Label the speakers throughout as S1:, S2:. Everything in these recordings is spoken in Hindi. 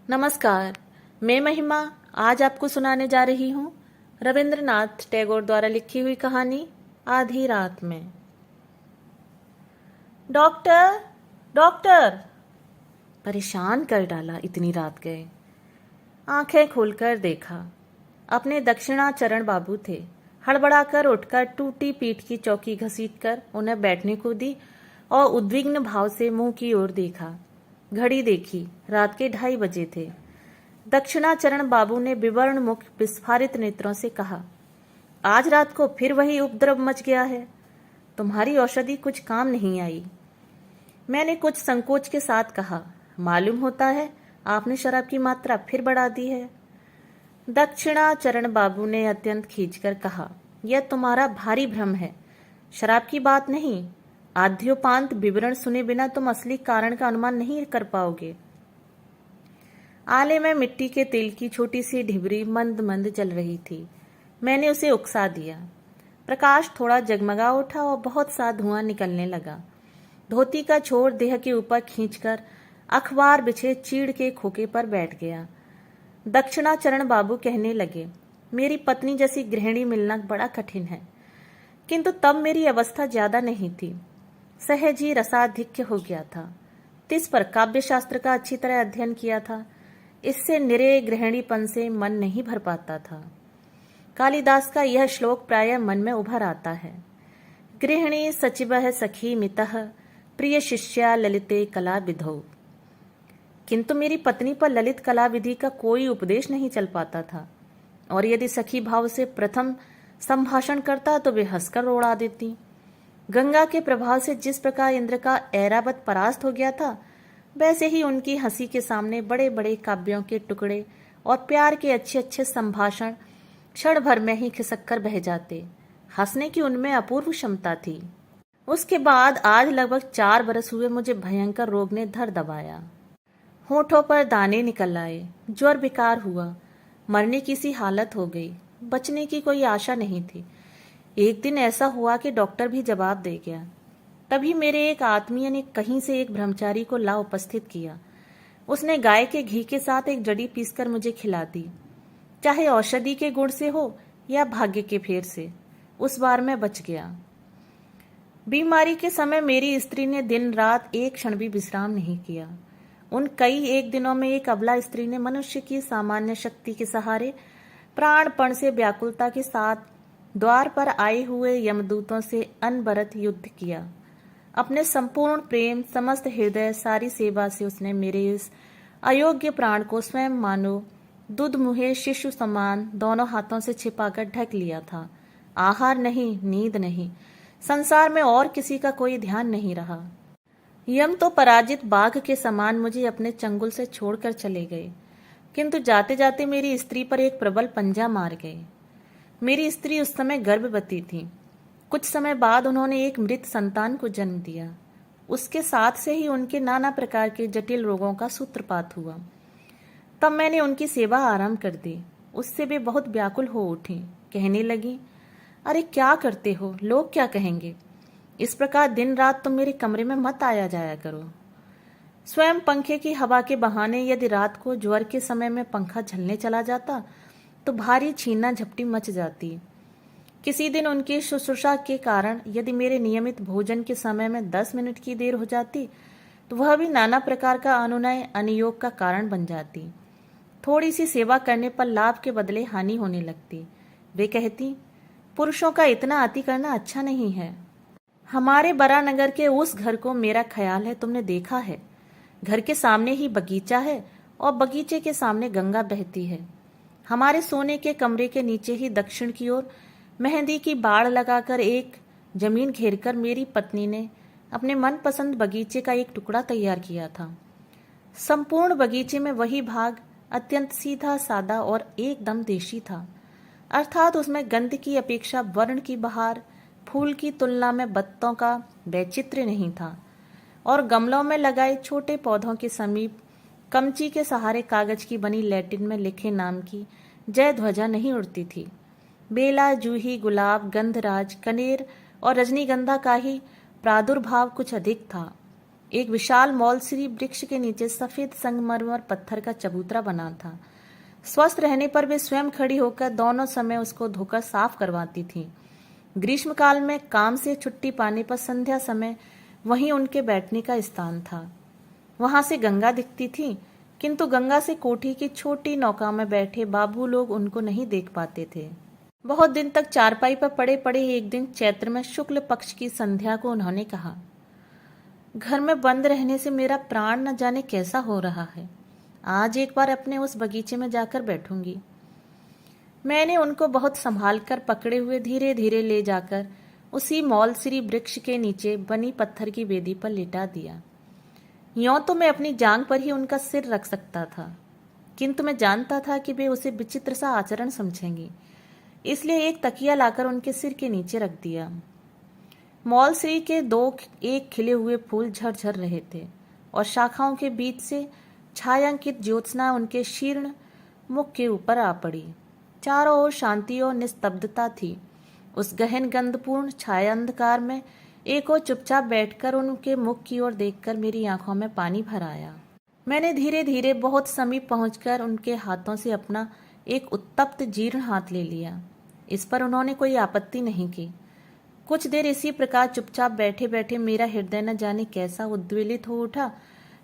S1: नमस्कार। मैं महिमा आज आपको सुनाने जा रही हूँ रविंद्रनाथ टैगोर द्वारा लिखी हुई कहानी आधी रात में। डॉक्टर, डॉक्टर, परेशान कर डाला इतनी रात गए। आंखें खोलकर देखा, अपने दक्षिणाचरण बाबू थे। हड़बड़ाकर उठकर टूटी पीठ की चौकी घसीटकर उन्हें बैठने को दी और उद्विग्न भाव से मुंह की ओर देखा। घड़ी देखी, रात के 2:30 बजे थे। दक्षिणाचरण बाबू ने विवर्ण मुख विस्फारित नेत्रों से कहा, आज रात को फिर वही उपद्रव मच गया है। तुम्हारी औषधि कुछ काम नहीं आई। मैंने कुछ संकोच के साथ कहा, मालूम होता है आपने शराब की मात्रा फिर बढ़ा दी है। दक्षिणाचरण बाबू ने अत्यंत खींचकर कहा, यह तुम्हारा भारी भ्रम है, शराब की बात नहीं। आद्योपांत विवरण सुने बिना तुम असली कारण का अनुमान नहीं कर पाओगे। आले में मिट्टी के तेल की छोटी सी ढिबरी मंद मंद जल रही थी। मैंने उसे उकसा दिया। प्रकाश थोड़ा जगमगा उठा और बहुत सा धुआं निकलने लगा। धोती का छोर देह के ऊपर खींचकर अखबार बिछे चीड़ के खोखे पर बैठ गया। दक्षिणाचरण बाबू कहने लगे, मेरी पत्नी जैसी गृहिणी मिलना बड़ा कठिन है। किंतु तब मेरी अवस्था ज्यादा नहीं थी, सहज ही रसाधिक्य हो गया था। तिस पर काव्यशास्त्र का अच्छी तरह अध्ययन किया था। इससे निरे गृहिणीपन से मन नहीं भर पाता था। कालिदास का यह श्लोक प्रायः मन में उभर आता है, गृहिणी सचिवः सखी मितः प्रिय शिष्या ललिते कला विधौ। किंतु मेरी पत्नी पर ललित कला विधि का कोई उपदेश नहीं चल पाता था, और यदि सखी भाव से प्रथम संभाषण करता तो वे हंसकर उड़ा देती। गंगा के प्रभाव से जिस प्रकार इंद्र का ऐरावत परास्त हो गया था, वैसे ही उनकी हंसी के सामने बड़े बड़े काव्यों के टुकड़े और प्यार के अच्छे अच्छे संभाषण क्षण भर में ही खिसक कर बह जाते। हंसने की उनमें अपूर्व क्षमता थी। उसके बाद आज लगभग 4 बरस हुए मुझे भयंकर रोग ने धर दबाया। होठों पर दाने निकल आए, ज्वर विकार हुआ, मरने की सी हालत हो गई। बचने की कोई आशा नहीं थी। एक दिन ऐसा हुआ कि डॉक्टर भी जवाब दे गया। तभी मेरे एक आत्मीय ने कहीं से एक ब्रह्मचारी को ला उपस्थित किया। उसने गाय के घी के साथ एक जड़ी पीसकर मुझे खिला दी। चाहे औषधि के गुण से हो या भाग्य के फेर से, उस बार मैं बच गया। बीमारी के समय मेरी स्त्री ने दिन रात एक क्षण भी विश्राम नहीं किया। उन कई एक दिनों में एक अबला स्त्री ने मनुष्य की सामान्य शक्ति के सहारे प्राणपण से व्याकुलता के साथ द्वार पर आए हुए यमदूतों से अनबरत युद्ध किया। अपने संपूर्ण प्रेम, समस्त हृदय, सारी सेवा से उसने मेरे इस अयोग्य प्राण को स्वयं मानो दूध मुहे शिशु समान दोनों हाथों से छिपाकर ढक लिया था। आहार नहीं, नींद नहीं, संसार में और किसी का कोई ध्यान नहीं रहा। यम तो पराजित बाघ के समान मुझे अपने चंगुल से छोड़कर चले गए, किंतु जाते जाते मेरी स्त्री पर एक प्रबल पंजा मार गए। मेरी स्त्री उस समय गर्भवती थी। कुछ समय बाद उन्होंने एक मृत संतान को जन्म दिया। उसके साथ से ही उनके नाना प्रकार के जटिल रोगों का सूत्रपात हुआ। तब मैंने उनकी सेवा आरंभ कर दी। उससे वे बहुत व्याकुल हो उठी। कहने लगी, अरे क्या करते हो, लोग क्या कहेंगे। इस प्रकार दिन रात तुम मेरे कमरे में मत आया जाया करो। स्वयं पंखे की हवा के बहाने यदि रात को ज्वर के समय में पंखा झलने चला जाता तो भारी छीना झपटी मच जाती। किसी दिन उनकी शुश्रूषा के कारण यदि मेरे नियमित भोजन के समय में 10 मिनट की देर हो जाती तो वह भी नाना प्रकार का अनुनय अनियोग का कारण बन जाती। थोड़ी सी सेवा करने पर लाभ के बदले हानि होने लगती। वे कहती, पुरुषों का इतना अति करना अच्छा नहीं है। हमारे बरानगर के उस घर को मेरा ख्याल है तुमने देखा है। घर के सामने ही बगीचा है और बगीचे के सामने गंगा बहती है। हमारे सोने के कमरे के नीचे ही दक्षिण की ओर मेहंदी की बाड़ लगाकर एक जमीन घेरकर मेरी पत्नी ने अपने मनपसंद बगीचे का एक टुकड़ा तैयार किया था। संपूर्ण बगीचे में वही भाग अत्यंत सीधा सादा और एकदम देशी था, अर्थात उसमें गंध की अपेक्षा वर्ण की बहार, फूल की तुलना में बत्तों का वैचित्र्य नहीं था, और गमलों में लगाए छोटे पौधों के समीप कमची के सहारे कागज की बनी लैटिन में लिखे नाम की जय ध्वजा नहीं उड़ती थी। बेला, जूही, गुलाब, गंधराज, कनेर और रजनीगंधा का ही प्रादुर्भाव कुछ अधिक था। एक विशाल मौलसिरी वृक्ष के नीचे सफेद संगमरमर पत्थर का चबूतरा बना था। स्वस्थ रहने पर वे स्वयं खड़ी होकर दोनों समय उसको धोकर साफ करवाती थीं। ग्रीष्मकाल में काम से छुट्टी पाने पर संध्या समय वहीं उनके बैठने का स्थान था। वहां से गंगा दिखती थी, किंतु गंगा से कोठी की छोटी नौका में बैठे बाबू लोग उनको नहीं देख पाते थे। बहुत दिन तक चारपाई पर पड़े पड़े एक दिन चैत्र में शुक्ल पक्ष की संध्या को उन्होंने कहा, घर में बंद रहने से मेरा प्राण न जाने कैसा हो रहा है। आज एक बार अपने उस बगीचे में जाकर बैठूंगी। मैंने उनको बहुत संभाल कर पकड़े हुए धीरे धीरे ले जाकर उसी मौलसिरी वृक्ष के नीचे बनी पत्थर की वेदी पर लिटा दिया। यों तो मैं अपनी जांग पर ही उनका सिर रख सकता था, किंतु मैं जानता था कि वे उसे विचित्र सा आचरण समझेंगी, इसलिए एक तकिया लाकर उनके सिर के नीचे रख दिया। मौलसिरी के एक खिले हुए फूल झरझर रहे थे और शाखाओं के बीच से छायांकित ज्योत्सना उनके शीर्ण मुख के ऊपर आ पड़ी। चारों ओर शांति और निस्तब्धता थी। उस गहन गंधपूर्ण छाया अंधकार में एक और चुपचाप बैठकर उनके मुख की ओर देखकर मेरी आंखों में पानी भर आया। मैंने धीरे धीरे बहुत समीप पहुंचकर उनके हाथों से अपना एक उत्तप्त जीर्ण हाथ ले लिया। इस पर उन्होंने कोई आपत्ति नहीं की। कुछ देर इसी प्रकार चुपचाप बैठे बैठे मेरा हृदय न जाने कैसा उद्वेलित हो उठा।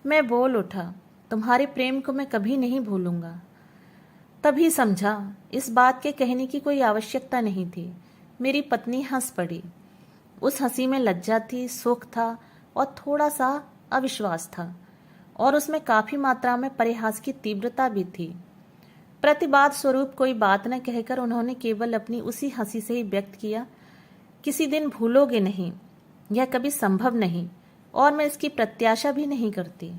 S1: मैं बोल उठा, तुम्हारे प्रेम को मैं कभी नहीं भूलूंगा। तभी समझा इस बात के कहने की कोई आवश्यकता नहीं थी। मेरी पत्नी हंस पड़ी। उस हंसी में लज्जा थी, सुख था और थोड़ा सा अविश्वास था, और उसमें काफी मात्रा में परिहास की तीव्रता भी थी। प्रतिवाद स्वरूप कोई बात न कहकर उन्होंने केवल अपनी उसी हंसी से ही व्यक्त किया, किसी दिन भूलोगे नहीं, यह कभी संभव नहीं, और मैं इसकी प्रत्याशा भी नहीं करती।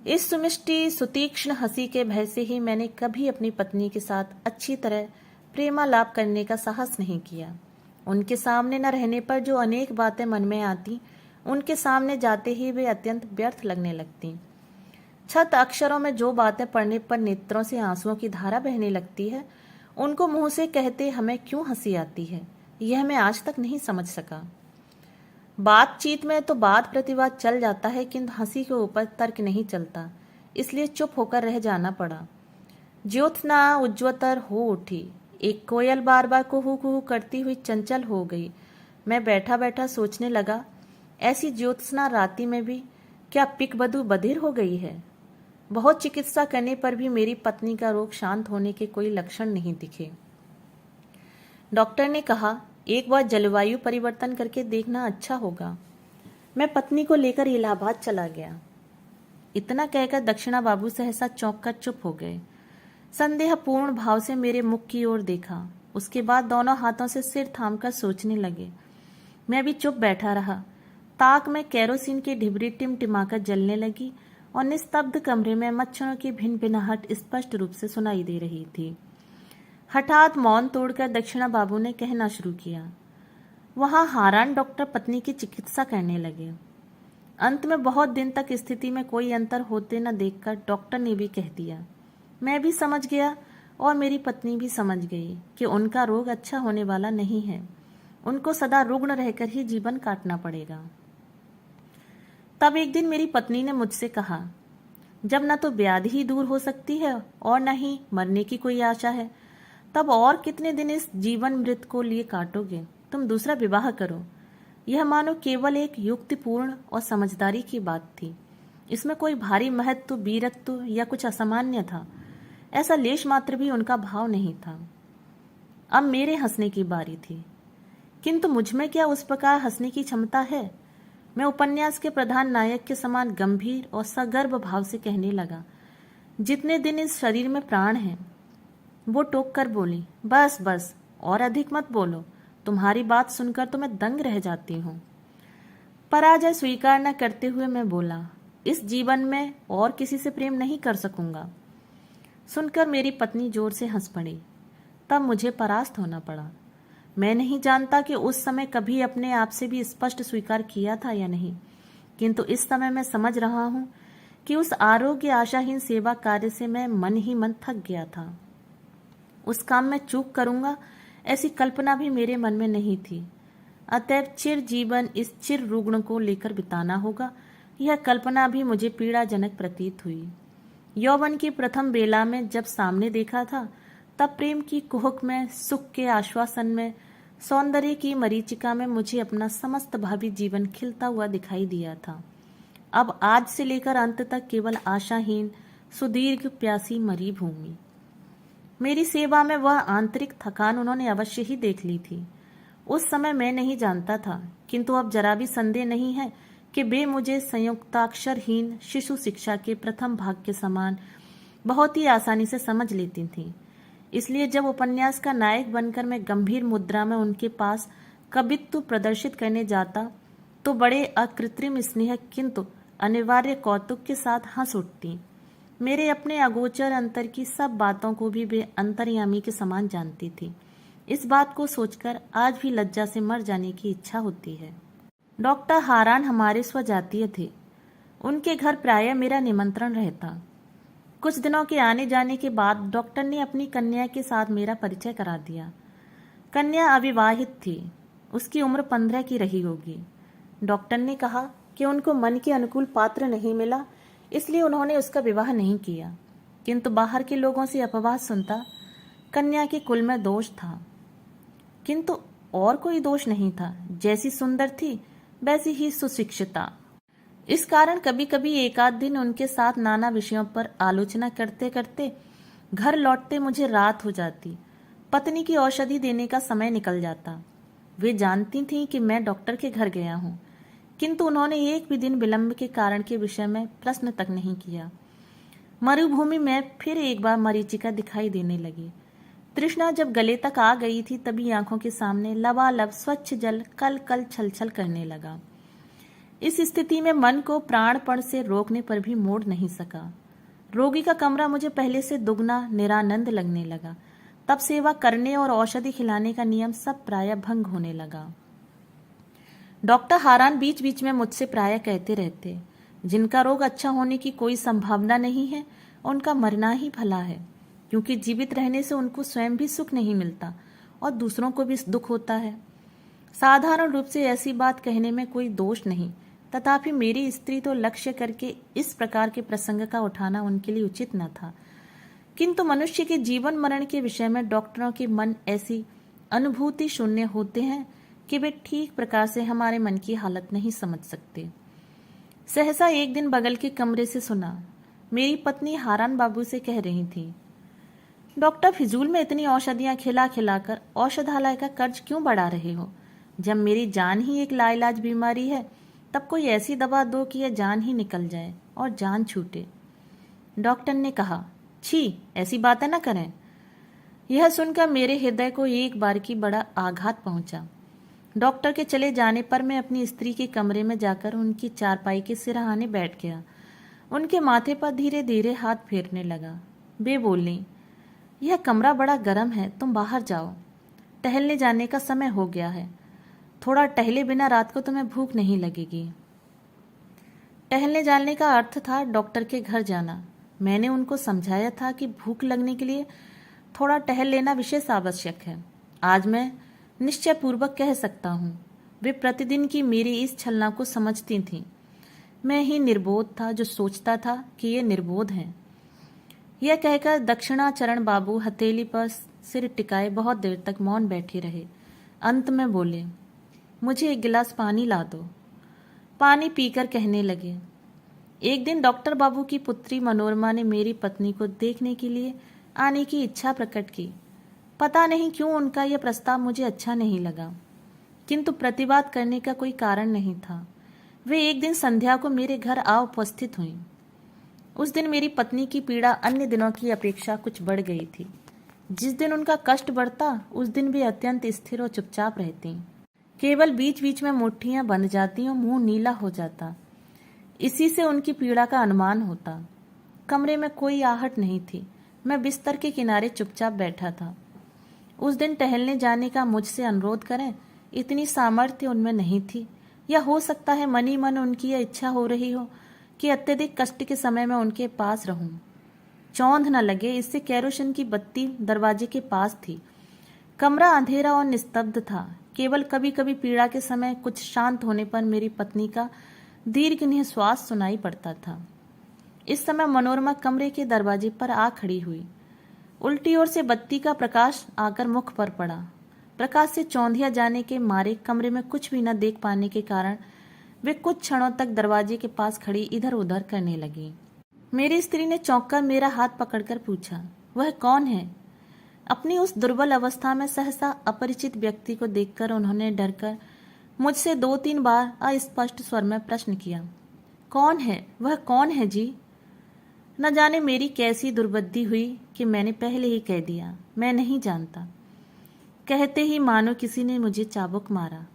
S1: इस सुमिष्टि सुतीक्ष्ण हंसी के भय से ही मैंने कभी अपनी पत्नी के साथ अच्छी तरह प्रेमालाप करने का साहस नहीं किया। उनके सामने न रहने पर जो अनेक बातें मन में आती, उनके सामने जाते ही वे अत्यंत व्यर्थ लगने लगती। छत अक्षरों में जो बातें पढ़ने पर नेत्रों से आंसुओं की धारा बहने लगती है, उनको मुंह से कहते हमें क्यों हंसी आती है, यह मैं आज तक नहीं समझ सका। बातचीत में तो वाद प्रतिवाद चल जाता है, किंतु हंसी के ऊपर तर्क नहीं चलता, इसलिए चुप होकर रह जाना पड़ा। ज्योत्सना उज्ज्वतर हो उठी। एक कोयल बार बार कुहू कुहू करती हुई चंचल हो गई। मैं बैठा बैठा सोचने लगा, ऐसी ज्योत्सना राति में भी क्या पिक बधू बधिर हो गई है। बहुत चिकित्सा करने पर भी मेरी पत्नी का रोग शांत होने के कोई लक्षण नहीं दिखे। डॉक्टर ने कहा, एक बार जलवायु परिवर्तन करके देखना अच्छा होगा। मैं पत्नी को लेकर इलाहाबाद चला गया। इतना कहकर दक्षिणा बाबू सहसा चौंक कर चुप हो गए। संदेहपूर्ण भाव से मेरे मुख की ओर देखा। उसके बाद दोनों हाथों से सिर थामकर सोचने लगे। मैं भी चुप बैठा रहा। ताक में केरोसिन की ढिबरी टिमटिमाकर जलने लगी और निस्तब्ध कमरे में मच्छरों की भिन भिनाहट स्पष्ट रूप से सुनाई दे रही थी। हठात मौन तोड़कर दक्षिणा बाबू ने कहना शुरू किया। वहां हारान डॉक्टर पत्नी की चिकित्सा करने लगे। अंत में बहुत दिन तक स्थिति में कोई अंतर होते न देखकर डॉक्टर ने भी कह दिया। मैं भी समझ गया और मेरी पत्नी भी समझ गई कि उनका रोग अच्छा होने वाला नहीं है। उनको सदा रुग्ण रहकर ही जीवन काटना पड़ेगा। तब एक दिन मेरी पत्नी ने मुझसे कहा, जब न तो व्याधि ही दूर हो सकती है और न ही मरने की कोई आशा है, तब और कितने दिन इस जीवन मृत को लिए काटोगे। तुम दूसरा विवाह करो। यह मानो केवल एक युक्तिपूर्ण और समझदारी की बात थी। इसमें कोई भारी महत्व, वीरत्व या कुछ असामान्य था, ऐसा लेश मात्र भी उनका भाव नहीं था। अब मेरे हंसने की बारी थी, किंतु मुझमें क्या उस प्रकार हंसने की क्षमता है। मैं उपन्यास के प्रधान नायक के समान गंभीर और सगर्भ भाव से कहने लगा, जितने दिन इस शरीर में प्राण है। वो टोक कर बोली, बस बस, और अधिक मत बोलो। तुम्हारी बात सुनकर तो मैं दंग रह जाती हूँ। पराजय स्वीकार न करते हुए मैं बोला, इस जीवन में और किसी से प्रेम नहीं कर सकूंगा। सुनकर मेरी पत्नी जोर से हंस पड़ी। तब मुझे परास्त होना पड़ा। मैं नहीं जानता कि उस समय कभी अपने आप से भी स्पष्ट स्वीकार किया था या नहीं, किंतु इस समय मैं समझ रहा हूं कि उस आरोग्य आशाहीन सेवा कार्य से मैं मन ही मन थक गया था। उस काम में चूक करूंगा ऐसी कल्पना भी मेरे मन में नहीं थी। अतएव चिर जीवन इस चिर रुग्ण को लेकर बिताना होगा यह कल्पना भी मुझे पीड़ाजनक प्रतीत हुई। यौवन की प्रथम बेला में जब सामने देखा था, तब प्रेम की कुहक में, सुख के आश्वासन में, सौंदर्य की मरीचिका में मुझे अपना समस्त भावी जीवन खिलता हुआ दिखाई दिया था। अब आज से लेकर अंत तक केवल आशाहीन, सुदीर्घ प्यासी मरी भूमि। मेरी सेवा में वह आंतरिक थकान उन्होंने अवश्य ही देख ली थी। उस समय मैं नहीं जानता था, किंतु अब जरा भी संदेह नहीं है कि वे मुझे संयुक्ताक्षरहीन शिशु शिक्षा के प्रथम भाग के समान बहुत ही आसानी से समझ लेती थीं। इसलिए जब उपन्यास का नायक बनकर मैं गंभीर मुद्रा में उनके पास कवित्व प्रदर्शित करने जाता, तो बड़े अकृत्रिम स्नेह किंतु अनिवार्य कौतुक के साथ हंस उठती। मेरे अपने अगोचर अंतर की सब बातों को भी वे अंतर्यामी के समान जानती थी। इस बात को सोचकर आज भी लज्जा से मर जाने की इच्छा होती है। डॉक्टर हारान हमारे स्वजातीय थे। उनके घर प्रायः मेरा निमंत्रण रहता। कुछ दिनों के आने जाने के बाद डॉक्टर ने अपनी कन्या के साथ मेरा परिचय करा दिया। कन्या अविवाहित थी। उसकी उम्र 15 की रही होगी। डॉक्टर ने कहा कि उनको मन के अनुकूल पात्र नहीं मिला, इसलिए उन्होंने उसका विवाह नहीं किया। किंतु बाहर के लोगों से अपवाद सुनता कन्या के कुल में दोष था, किंतु और कोई दोष नहीं था। जैसी सुंदर थी वैसी ही सुशिक्षिता। इस कारण कभी कभी एक आध दिन उनके साथ नाना विषयों पर आलोचना करते करते घर लौटते मुझे रात हो जाती। पत्नी की औषधि देने का समय निकल जाता। वे जानती थीं कि मैं डॉक्टर के घर गया हूँ, किंतु उन्होंने एक भी दिन विलंब के कारण के विषय में प्रश्न तक नहीं किया। मरुभूमि में फिर एक बार मरीचिका दिखाई देने लगी। तृष्णा जब गले तक आ गई थी, तभी आंखों के सामने लबालब स्वच्छ जल कल कल छल छल करने लगा। इस स्थिति में मन को प्राणपण से रोकने पर भी मोड़ नहीं सका। रोगी का कमरा मुझे पहले से दुगना निरानंद लगने लगा। तब सेवा करने और औषधि खिलाने का नियम सब प्रायः भंग होने लगा। डॉक्टर हारान बीच बीच में मुझसे प्रायः कहते रहते, जिनका रोग अच्छा होने की कोई संभावना नहीं है, उनका मरना ही भला है, क्योंकि जीवित रहने से उनको स्वयं भी सुख नहीं मिलता और दूसरों को भी दुख होता है। साधारण रूप से ऐसी बात कहने में कोई दोष नहीं, तथापि मेरी स्त्री तो लक्ष्य करके इस प्रकार के प्रसंग का उठाना उनके लिए उचित न था। किंतु मनुष्य के जीवन मरण के विषय में डॉक्टरों के मन ऐसी अनुभूति शून्य होते हैं कि वे ठीक प्रकार से हमारे मन की हालत नहीं समझ सकते। सहसा एक दिन बगल के कमरे से सुना। मेरी पत्नी हारान बाबू से कह रही थी, डॉक्टर फिजूल में इतनी औषधियां खिला खिलाकर औषधालय का कर्ज क्यों बढ़ा रहे हो? जब मेरी जान ही एक लाइलाज बीमारी है, तब कोई ऐसी दवा दो कि यह जान ही निकल जाए और जान छूटे। डॉक्टर ने कहा, छी, ऐसी बातें न करें। यह सुनकर मेरे हृदय को एक बार की बड़ा आघात पहुंचा। डॉक्टर के चले जाने पर मैं अपनी स्त्री के कमरे में जाकर उनकी चारपाई के सिरहाने बैठ गया। उनके माथे पर धीरे धीरे हाथ फेरने लगा। वे बोली, यह कमरा बड़ा गर्म है, तुम बाहर जाओ। टहलने जाने का समय हो गया है। थोड़ा टहले बिना रात को तुम्हें भूख नहीं लगेगी। टहलने जाने का अर्थ था डॉक्टर के घर जाना। मैंने उनको समझाया था कि भूख लगने के लिए थोड़ा टहल लेना विशेष आवश्यक है। आज मैं निश्चय पूर्वक कह सकता हूँ, वे प्रतिदिन की मेरी इस छलना को समझती थीं। मैं ही निर्बोध था जो सोचता था कि ये निर्बोध हैं। यह कहकर दक्षिणाचरण बाबू हथेली पर सिर टिकाए बहुत देर तक मौन बैठे रहे। अंत में बोले, मुझे एक गिलास पानी ला दो। पानी पीकर कहने लगे, एक दिन डॉक्टर बाबू की पुत्री मनोरमा ने मेरी पत्नी को देखने के लिए आने की इच्छा प्रकट की। पता नहीं क्यों उनका यह प्रस्ताव मुझे अच्छा नहीं लगा, किंतु प्रतिवाद करने का कोई कारण नहीं था। वे एक दिन संध्या को मेरे घर आ उपस्थित हुईं। उस दिन मेरी पत्नी की पीड़ा अन्य दिनों की अपेक्षा कुछ बढ़ गई थी। जिस दिन उनका कष्ट बढ़ता, उस दिन वे अत्यंत स्थिर और चुपचाप रहती। केवल बीच बीच में मुट्ठियां बंध जाती और मुंह नीला हो जाता। इसी से उनकी पीड़ा का अनुमान होता। कमरे में कोई आहट नहीं थी। मैं बिस्तर के किनारे चुपचाप बैठा था। उस दिन टहलने जाने का मुझसे अनुरोध करें, इतनी सामर्थ्य उनमें नहीं थी, या हो सकता है मन ही मन उनकी यह इच्छा हो रही हो कि अत्यधिक कष्ट के समय में उनके पास रहूं। चौंध न लगे, इससे केरोसिन की बत्ती दरवाजे के पास थी। कमरा अंधेरा और निस्तब्ध था। केवल कभी कभी पीड़ा के समय कुछ शांत होने पर मेरी पत्नी का दीर्घ निःश्वास सुनाई पड़ता था। इस समय मनोरमा कमरे के दरवाजे पर आ खड़ी हुई। उल्टी ओर से बत्ती का प्रकाश आकर मुख पर पड़ा। प्रकाश से चौंधिया जाने के मारे कमरे में कुछ भी न देख पाने के कारण वे कुछ क्षणों तक दरवाजे के पास खड़ी इधर उधर करने लगी। मेरी स्त्री ने चौंक कर मेरा हाथ पकड़कर पूछा, वह कौन है? अपनी उस दुर्बल अवस्था में सहसा अपरिचित व्यक्ति को देखकर उन्होंने डरकर मुझसे 2-3 बार अस्पष्ट स्वर में प्रश्न किया, कौन है? वह कौन है जी? न जाने मेरी कैसी दुर्बुद्धि हुई कि मैंने पहले ही कह दिया, मैं नहीं जानता। कहते ही मानो किसी ने मुझे चाबुक मारा।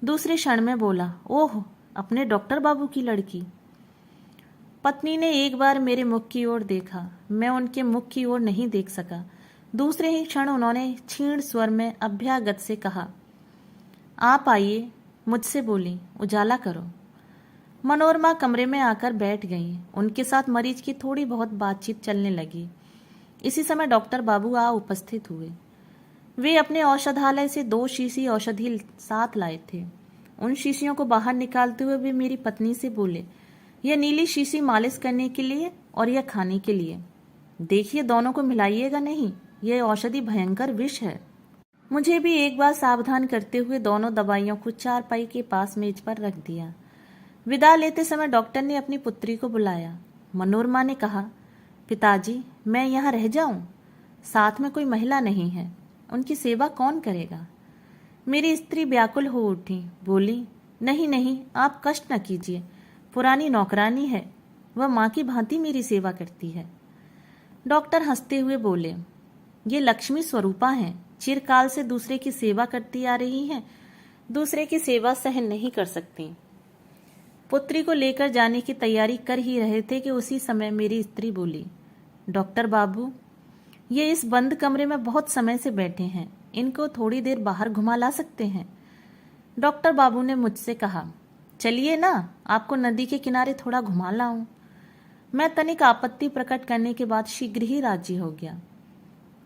S1: दूसरे क्षण में बोला, ओह, अपने डॉक्टर बाबू की लड़की। पत्नी ने एक बार मेरे मुख की ओर देखा। मैं उनके मुख की ओर नहीं देख सका। दूसरे ही क्षण उन्होंने क्षीण स्वर में अभ्यागत से कहा, आप आइए। मुझसे बोली, उजाला करो। मनोरमा कमरे में आकर बैठ गई। उनके साथ मरीज की थोड़ी बहुत बातचीत चलने लगी। इसी समय डॉक्टर बाबू आ उपस्थित हुए। वे अपने औषधालय से 2 शीशी औषधि साथ लाए थे। उन शीशियों को बाहर निकालते हुए वे मेरी पत्नी से बोले, यह नीली शीशी मालिश करने के लिए और यह खाने के लिए। देखिए, दोनों को मिलाइएगा नहीं, यह औषधि भयंकर विष है। मुझे भी एक बार सावधान करते हुए दोनों दवाइयों को चारपाई के पास मेज पर रख दिया। विदा लेते समय डॉक्टर ने अपनी पुत्री को बुलाया। मनोरमा ने कहा, पिताजी, मैं यहाँ रह जाऊं? साथ में कोई महिला नहीं है, उनकी सेवा कौन करेगा? मेरी स्त्री व्याकुल हो उठी, बोली, नहीं नहीं, आप कष्ट न कीजिए, पुरानी नौकरानी है, वह माँ की भांति मेरी सेवा करती है। डॉक्टर हंसते हुए बोले, ये लक्ष्मी स्वरूपा हैं, चिरकाल से दूसरे की सेवा करती आ रही हैं, दूसरे की सेवा सहन नहीं कर सकती। पुत्री को लेकर जाने की तैयारी कर ही रहे थे कि उसी समय मेरी स्त्री बोली, डॉक्टर बाबू, ये इस बंद कमरे में बहुत समय से बैठे हैं, इनको थोड़ी देर बाहर घुमा ला सकते हैं? डॉक्टर बाबू ने मुझसे कहा, चलिए ना, आपको नदी के किनारे थोड़ा घुमा लाऊं। मैं तनिक आपत्ति प्रकट करने के बाद शीघ्र ही राजी हो गया।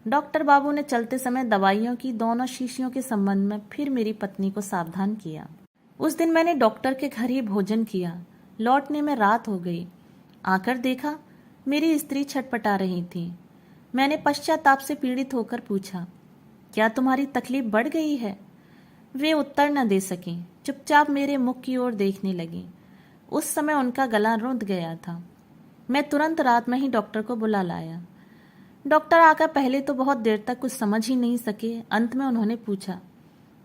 S1: डॉक्टर बाबू ने चलते समय दवाइयों की दोनों शीशियों के संबंध में फिर मेरी पत्नी को सावधान किया। उस दिन मैंने डॉक्टर के घर ही भोजन किया। लौटने में रात हो गई। आकर देखा मेरी स्त्री छटपटा रही थी। मैंने पश्चाताप से पीड़ित होकर पूछा, क्या तुम्हारी तकलीफ बढ़ गई है? वे उत्तर न दे सकी, चुपचाप मेरे मुख की ओर देखने लगी। उस समय उनका गला रुंध गया था। मैं तुरंत रात में ही डॉक्टर को बुला लाया। डॉक्टर आकर पहले तो बहुत देर तक कुछ समझ ही नहीं सके। अंत में उन्होंने पूछा,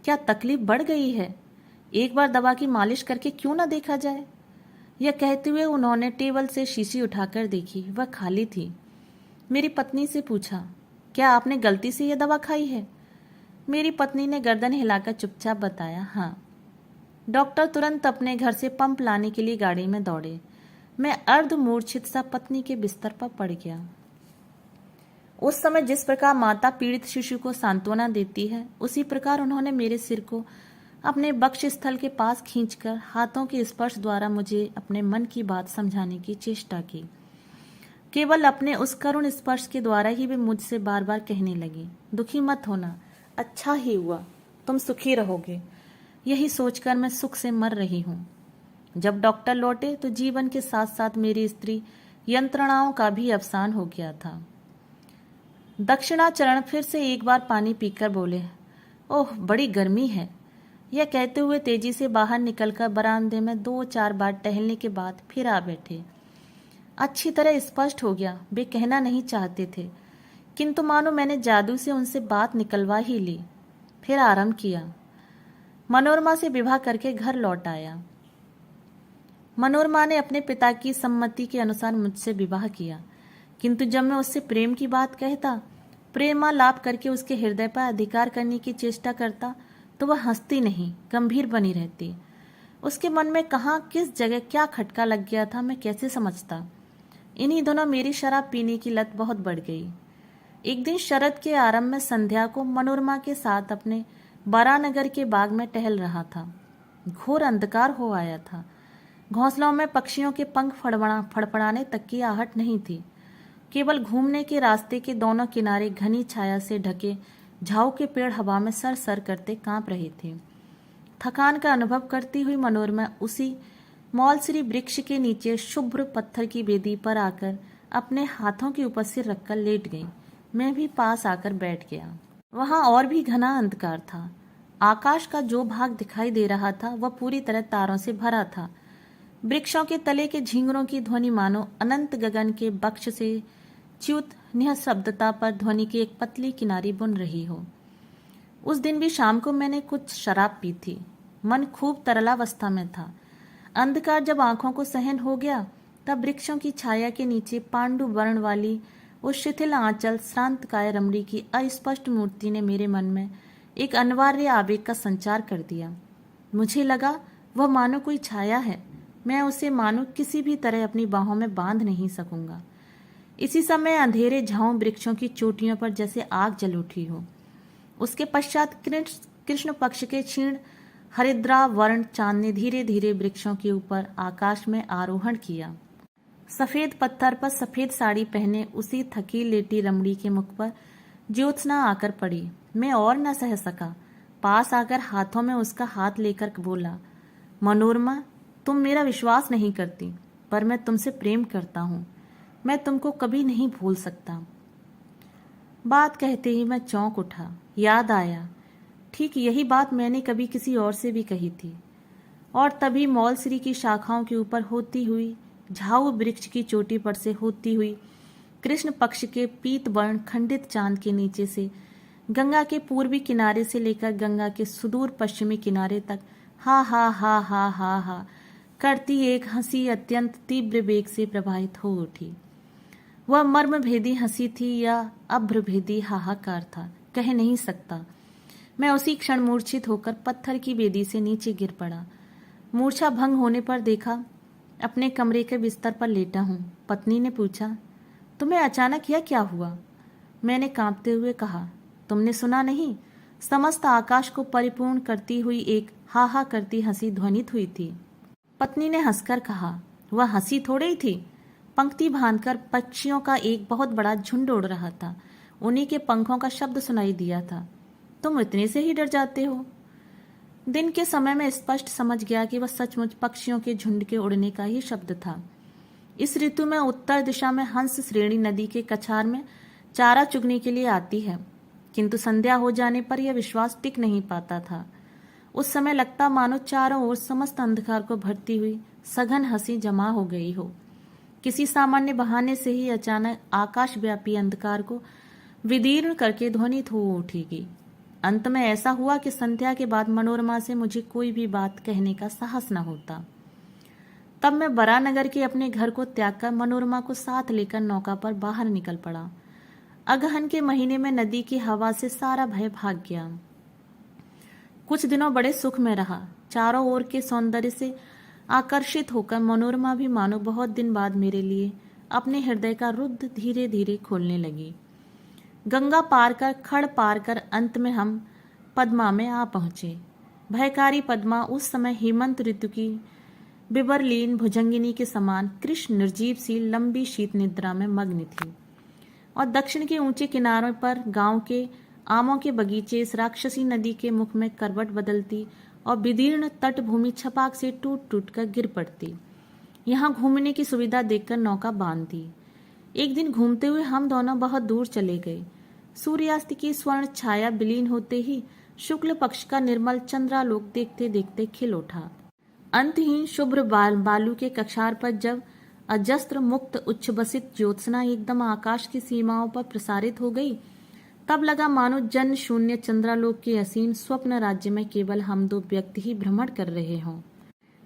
S1: क्या तकलीफ बढ़ गई है? एक बार दवा की मालिश करके क्यों ना देखा जाए? यह कहते हुए उन्होंने टेबल से शीशी उठाकर देखी, वह खाली थी। मेरी पत्नी से पूछा, क्या आपने गलती से यह दवा खाई है? मेरी पत्नी ने गर्दन हिलाकर चुपचाप बताया, हाँ। डॉक्टर तुरंत अपने घर से पंप लाने के लिए गाड़ी में दौड़े। मैं अर्धमूर्छित सा पत्नी के बिस्तर पर पड़ गया। उस समय जिस प्रकार माता पीड़ित शिशु को सांत्वना देती है, उसी प्रकार उन्होंने मेरे सिर को अपने वक्ष स्थल के पास खींचकर हाथों के स्पर्श द्वारा मुझे अपने मन की बात समझाने की चेष्टा की। केवल अपने उस करुण स्पर्श के द्वारा ही वे मुझसे बार बार कहने लगी, दुखी मत होना, अच्छा ही हुआ, तुम सुखी रहोगे। यही सोचकर मैं सुख से मर रही हूँ। जब डॉक्टर लौटे तो जीवन के साथ साथ मेरी स्त्री यंत्रणाओं का भी अवसान हो गया था। दक्षिणाचरण फिर से एक बार पानी पीकर बोले, ओह, बड़ी गर्मी है। यह कहते हुए तेजी से बाहर निकलकर बरामदे में 2-4 बार टहलने के बाद फिर आ बैठे। अच्छी तरह स्पष्ट हो गया वे कहना नहीं चाहते थे, किंतु मानो मैंने जादू से उनसे बात निकलवा ही ली। फिर आरंभ किया। मनोरमा से विवाह करके घर लौट आया। मनोरमा ने अपने पिता की सम्मति के अनुसार मुझसे विवाह किया, किंतु जब मैं उससे प्रेम की बात कहता, प्रेमालाप करके उसके हृदय पर अधिकार करने की चेष्टा करता, तो वह हंसती नहीं, गंभीर बनी रहती। उसके मन में कहाँ किस जगह क्या खटका लग गया था, मैं कैसे समझता। इन्हीं दिनों मेरी शराब पीने की लत बहुत बढ़ गई। एक दिन शरद के आरंभ में संध्या को मनोरमा के साथ अपने बारानगर के बाग में टहल रहा था। घोर अंधकार हो आया था। घोंसलों में पक्षियों के पंख फड़फड़ाने तक की आहट नहीं थी। केवल घूमने के रास्ते के दोनों किनारे घनी छाया से ढके झाऊ के पेड़ हवा में सर सर करते कांप रहे थे। थकान का अनुभव करती हुई मनोरमा उसी मौलश्री वृक्ष के नीचे शुभ्र पत्थर की बेदी पर आकर अपने हाथों के ऊपर सिर रखकर लेट गई। मैं भी पास आकर बैठ गया। वहां और भी घना अंधकार था। आकाश का जो भाग दिखाई दे रहा था वह पूरी तरह तारों से भरा था। वृक्षों के तले के झींगरों की ध्वनि मानो अनंत गगन के बक्ष से च्युत निःशब्दता पर ध्वनि की एक पतली किनारी बुन रही हो। उस दिन भी शाम को मैंने कुछ शराब पी थी। मन खूब तरलावस्था में था। अंधकार जब आंखों को सहन हो गया तब वृक्षों की छाया के नीचे पांडु वर्ण वाली उस शिथिल आंचल श्रांतकाय रमणी की अस्पष्ट मूर्ति ने मेरे मन में एक अनिवार्य आवेग का संचार कर दिया। मुझे लगा वह मानो कोई छाया है। मैं उसे मानो किसी भी तरह अपनी बाहों में बांध नहीं सकूंगा। इसी समय अंधेरे झाओं वृक्षों की चोटियों पर जैसे आग जल उठी हो। उसके पश्चात कृष्ण पक्ष के क्षीण हरिद्रा वर्ण चांद ने धीरे धीरे वृक्षों के ऊपर आकाश में आरोहण किया। सफेद पत्थर पर सफेद साड़ी पहने उसी थकी लेटी रमणी के मुख पर ज्योत्सना आकर पड़ी। मैं और न सह सका। पास आकर हाथों में उसका हाथ लेकर बोला, मनोरमा, तुम मेरा विश्वास नहीं करती, पर मैं तुमसे प्रेम करता हूं। मैं तुमको कभी नहीं भूल सकता। बात कहते ही मैं चौंक उठा। याद आया, ठीक यही बात मैंने कभी किसी और से भी कही थी। और तभी मौलश्री की शाखाओं के ऊपर होती हुई, झाऊ वृक्ष की चोटी पर से होती हुई, कृष्ण पक्ष के पीत वर्ण खंडित चांद के नीचे से गंगा के पूर्वी किनारे से लेकर गंगा के सुदूर पश्चिमी किनारे तक हा हा हा हा हा हा करती एक हंसी अत्यंत तीव्र वेग से प्रवाहित हो उठी। वह मर्मभेदी हंसी थी या अभ्रभेदी हाहाकार था, कह नहीं सकता। मैं उसी क्षण मूर्छित होकर पत्थर की बेदी से नीचे गिर पड़ा। मूर्छा भंग होने पर देखा अपने कमरे के बिस्तर पर लेटा हूं। पत्नी ने पूछा, तुम्हें अचानक यह क्या हुआ? मैंने कांपते हुए कहा, तुमने सुना नहीं? समस्त आकाश को परिपूर्ण करती हुई एक हा हा करती हंसी ध्वनित हुई थी। पत्नी ने हंसकर कहा, वह हंसी थोड़ी ही थी। पंक्ति बांधकर पक्षियों का एक बहुत बड़ा झुंड उड़ रहा था। उन्हीं के पंखों का शब्द सुनाई दिया था। तुम इतने से ही डर जाते हो? दिन के समय में स्पष्ट समझ गया कि वह सचमुच पक्षियों के झुंड के उड़ने का ही शब्द था। इस ऋतु में उत्तर दिशा में हंस श्रेणी नदी के कछार में चारा चुगने के लिए आती है, किंतु संध्या हो जाने पर यह विश्वास टिक नहीं पाता था। उस समय लगता मानो चारों ओर समस्त अंधकार को भरती हुई सघन हंसी जमा हो गई हो। किसी सामान्य बहाने से ही अचानक आकाश व्यापी अंधकार को विदीर्ण करके ध्वनित हो उठेगी। अंत में ऐसा हुआ कि संध्या के बाद मनोरमा से मुझे कोई भी बात कहने का साहस न होता। तब मैं बरानगर के अपने घर को त्याग कर मनोरमा को साथ लेकर नौका पर बाहर निकल पड़ा। अगहन के महीने में नदी की हवा से सारा भय भाग गया। कुछ दिनों बड़े सुख में रहा। चारों ओर के सौंदर्य से आकर्षित होकर मनोरमा भी मानो बहुत दिन बाद मेरे लिए अपने हृदय का रुद्ध धीरे धीरे खोलने लगी। गंगा पार कर खड़ पार कर अंत में हम पद्मा में आ पहुंचे। भयकारी पद्मा उस समय हेमंत ऋतु की बिबरलीन भुजंगिनी के समान कृष्ण निर्जीव सी लंबी शीत निद्रा में मग्न थी, और दक्षिण के ऊंचे किनारों पर गांव के आमों के बगीचे इस राक्षसी नदी के मुख में करवट बदलती और विदीर्ण तटभूमि छपाक से टूट टूट कर गिर पड़ती। यहाँ घूमने की सुविधा देखकर नौका बांध दी। एक दिन घूमते हुए हम दोनों बहुत दूर चले गए। सूर्यास्त की स्वर्ण छाया विलीन होते ही शुक्ल पक्ष का निर्मल चंद्रालोक देखते देखते खिल उठा। अंतहीन शुभ्र बालू के कक्षार पर जब अजस्त्र मुक्त उच्छ्वसित ज्योत्सना एकदम आकाश की सीमाओं पर प्रसारित हो गई, तब लगा मानो जन शून्य चंद्रालोक के असीम स्वप्न राज्य में केवल हम दो व्यक्ति ही भ्रमण कर रहे हों।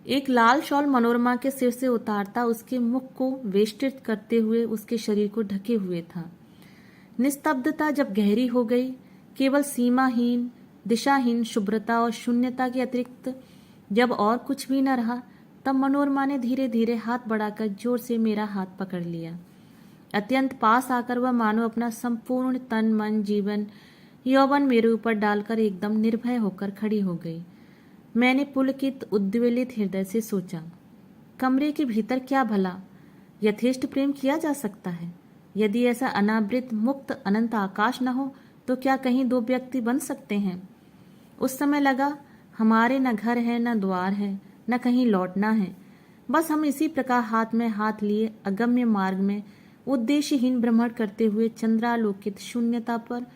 S1: एक लाल शॉल मनोरमा के सिर से उतारता उसके मुख को वेष्टित करते हुए उसके शरीर को ढके हुए था। निस्तब्धता जब गहरी हो गई, केवल सीमाहीन दिशाहीन शुभ्रता और शून्यता के अतिरिक्त जब और कुछ भी न रहा, तब मनोरमा ने धीरे धीरे हाथ बढ़ाकर जोर से मेरा हाथ पकड़ लिया। अत्यंत पास आकर वह मानो अपना संपूर्ण तन मन जीवन यौवन मेरे ऊपर डालकर एकदम निर्भय होकर खड़ी हो गई। मैंने पुलकित उद्वेलित हृदय से सोचा, कमरे के भीतर क्या भला यथेष्ट प्रेम किया जा सकता है? यदि ऐसा अनावृत मुक्त अनंत आकाश न हो तो क्या कहीं दो व्यक्ति बन सकते हैं? उस समय लगा हमारे न घर है, न द्वार है, न कहीं लौटना है। बस हम इसी प्रकार हाथ में हाथ लिए अगम्य मार्ग में उद्देश्यहीन भ्रमण करते हुए चंद्रालोकित शून्यता पर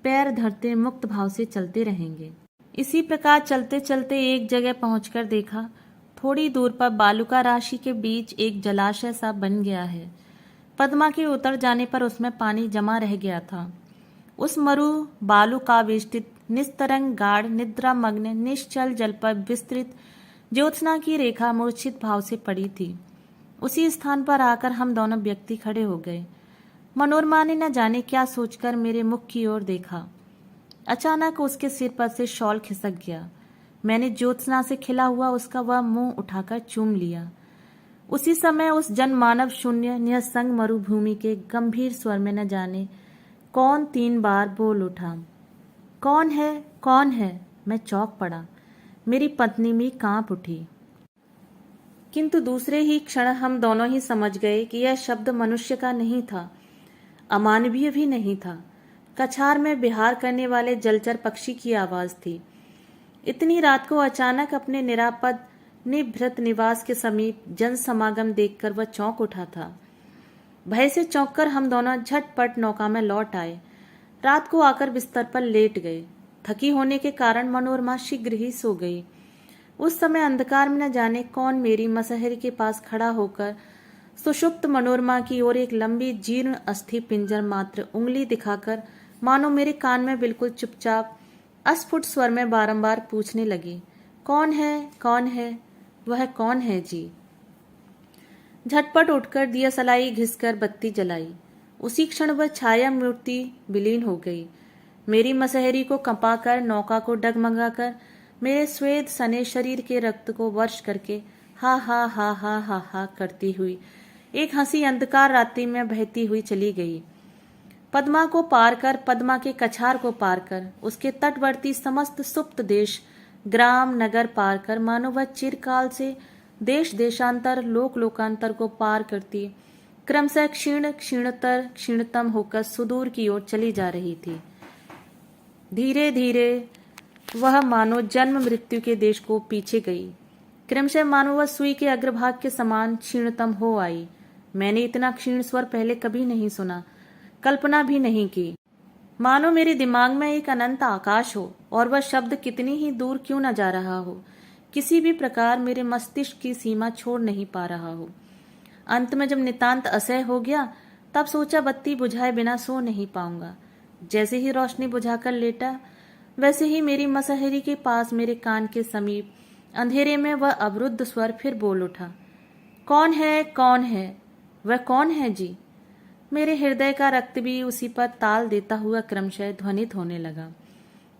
S1: पैर धरते मुक्त भाव से चलते रहेंगे। इसी प्रकार चलते चलते एक जगह पहुंचकर देखा, थोड़ी दूर पर बालुका राशि के बीच एक जलाशय सा बन गया है। पद्मा के उतर जाने पर उसमें पानी जमा रह गया था। उस मरु बालुकावेष्टित निस्तरंग गाढ़ निद्रामग्न निश्चल जल पर विस्तृत ज्योत्सना की रेखा मूर्छित भाव से पड़ी थी। उसी स्थान पर आकर हम दोनों व्यक्ति खड़े हो गए। मनोरमा ने न जाने क्या सोचकर मेरे मुख की ओर देखा। अचानक उसके सिर पर से शॉल खिसक गया। मैंने ज्योत्सना से खिला हुआ उसका वह मुंह उठाकर चूम लिया। उसी समय उस जनमानव शून्य निसंग मरुभूमि के गंभीर स्वर में न जाने कौन 3 बार बोल उठा, कौन है, कौन है। मैं चौंक पड़ा। मेरी पत्नी भी कांप उठी। किंतु दूसरे ही क्षण हम दोनों ही समझ गए कि यह शब्द मनुष्य का नहीं था, अमानवीय भी नहीं था। कछार में विहार करने वाले जलचर पक्षी की आवाज थी। इतनी रात को अचानक अपने निरापद निभृत निवास के समीप जन समागम देखकर वह चौंक उठा था। भय से चौंककर हम दोनों झटपट नौका में लौट आए। रात को आकर बिस्तर पर लेट गए। थकी होने के कारण मनोरमा शीघ्र ही सो गई। उस समय अंधकार में न जाने कौन मेरी मसहरी के पास खड़ा होकर सुषुप्त मनोरमा की ओर एक लंबी जीर्ण अस्थि पिंजर मात्र उंगली दिखाकर मानो मेरे कान में बिल्कुल चुपचाप अस्फुट स्वर में बारंबार पूछने लगी, कौन है, कौन है, वह कौन है जी। झटपट उठकर दिया सलाई घिसकर बत्ती जलाई। उसी क्षण वह छाया मूर्ति विलीन हो गई। मेरी मसहरी को कंपाकर, नौका को डगमगाकर, मेरे श्वेत सने शरीर के रक्त को वर्ष करके हा हा हा हा हा हा करती हुई एक हंसी अंधकार रात्रि में बहती हुई चली गई। पद्मा को पार कर, पद्मा के कछार को पार कर, उसके तटवर्ती समस्त सुप्त देश ग्राम नगर पार कर, मानो वह चिरकाल से देश देशांतर लोक लोकांतर को पार करती क्रमशः क्षीण क्षीणतर क्षीणतम होकर सुदूर की ओर चली जा रही थी। धीरे धीरे वह मानो जन्म मृत्यु के देश को पीछे गई। क्रमशः मानो वह सुई के अग्रभाग के समान क्षीणतम हो आई। मैंने इतना क्षीण स्वर पहले कभी नहीं सुना, कल्पना भी नहीं की। मानो मेरे दिमाग में एक अनंत आकाश हो और वह शब्द कितनी ही दूर क्यों न जा रहा हो, किसी भी प्रकार मेरे मस्तिष्क की सीमा छोड़ नहीं पा रहा हो। अंत में जब नितांत असह्य हो गया, तब सोचा बत्ती बुझाए बिना सो नहीं पाऊंगा। जैसे ही रोशनी बुझाकर लेटा, वैसे ही मेरी मसहरी के पास मेरे कान के समीप अंधेरे में वह अवरुद्ध स्वर फिर बोल उठा, कौन है, कौन है, वह कौन है जी। मेरे हृदय का रक्त भी उसी पर ताल देता हुआ क्रमशः ध्वनित होने लगा।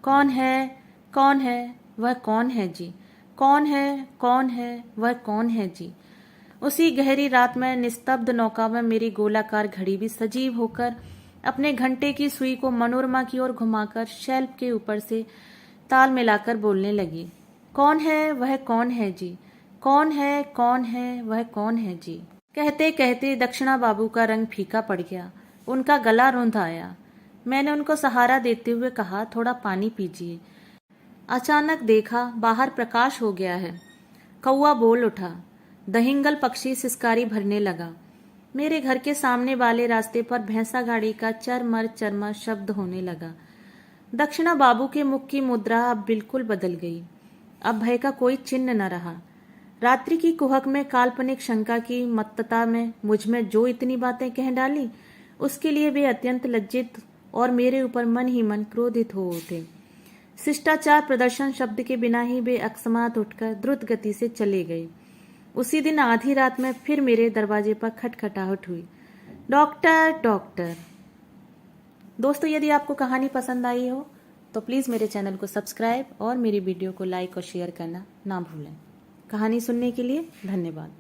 S1: कौन है, कौन है, वह कौन है जी, कौन है, कौन है, वह कौन है जी। उसी गहरी रात में निस्तब्ध नौका में मेरी गोलाकार घड़ी भी सजीव होकर अपने घंटे की सुई को मनोरमा की ओर घुमाकर शेल्फ के ऊपर से ताल मिलाकर बोलने लगी, कौन है, वह कौन है जी, कौन है, कौन है, वह कौन है जी। कहते कहते दक्षिणा बाबू का रंग फीका पड़ गया, उनका गला रुंध आया। मैंने उनको सहारा देते हुए कहा, थोड़ा पानी पीजिए। अचानक देखा बाहर प्रकाश हो गया है। कौआ बोल उठा। दहिंगल पक्षी सिसकारी भरने लगा। मेरे घर के सामने वाले रास्ते पर भैंसा गाड़ी का चरमर चरमर शब्द होने लगा। दक्षिणा बाबू के मुख की मुद्रा अब बिल्कुल बदल गई। अब भय का कोई चिन्ह न रहा। रात्रि की कुहक में काल्पनिक शंका की मत्तता में मुझ में जो इतनी बातें कह डाली, उसके लिए वे अत्यंत लज्जित और मेरे ऊपर मन ही मन क्रोधित हो उठे। शिष्टाचार प्रदर्शन शब्द के बिना ही वे अकस्मात उठकर द्रुत गति से चले गए। उसी दिन आधी रात में फिर मेरे दरवाजे पर खटखटाहट हुई। Doctor, doctor. दोस्तों, यदि आपको कहानी पसंद आई हो तो प्लीज़ मेरे चैनल को सब्सक्राइब और मेरी वीडियो को लाइक और शेयर करना ना भूलें। कहानी सुनने के लिए धन्यवाद।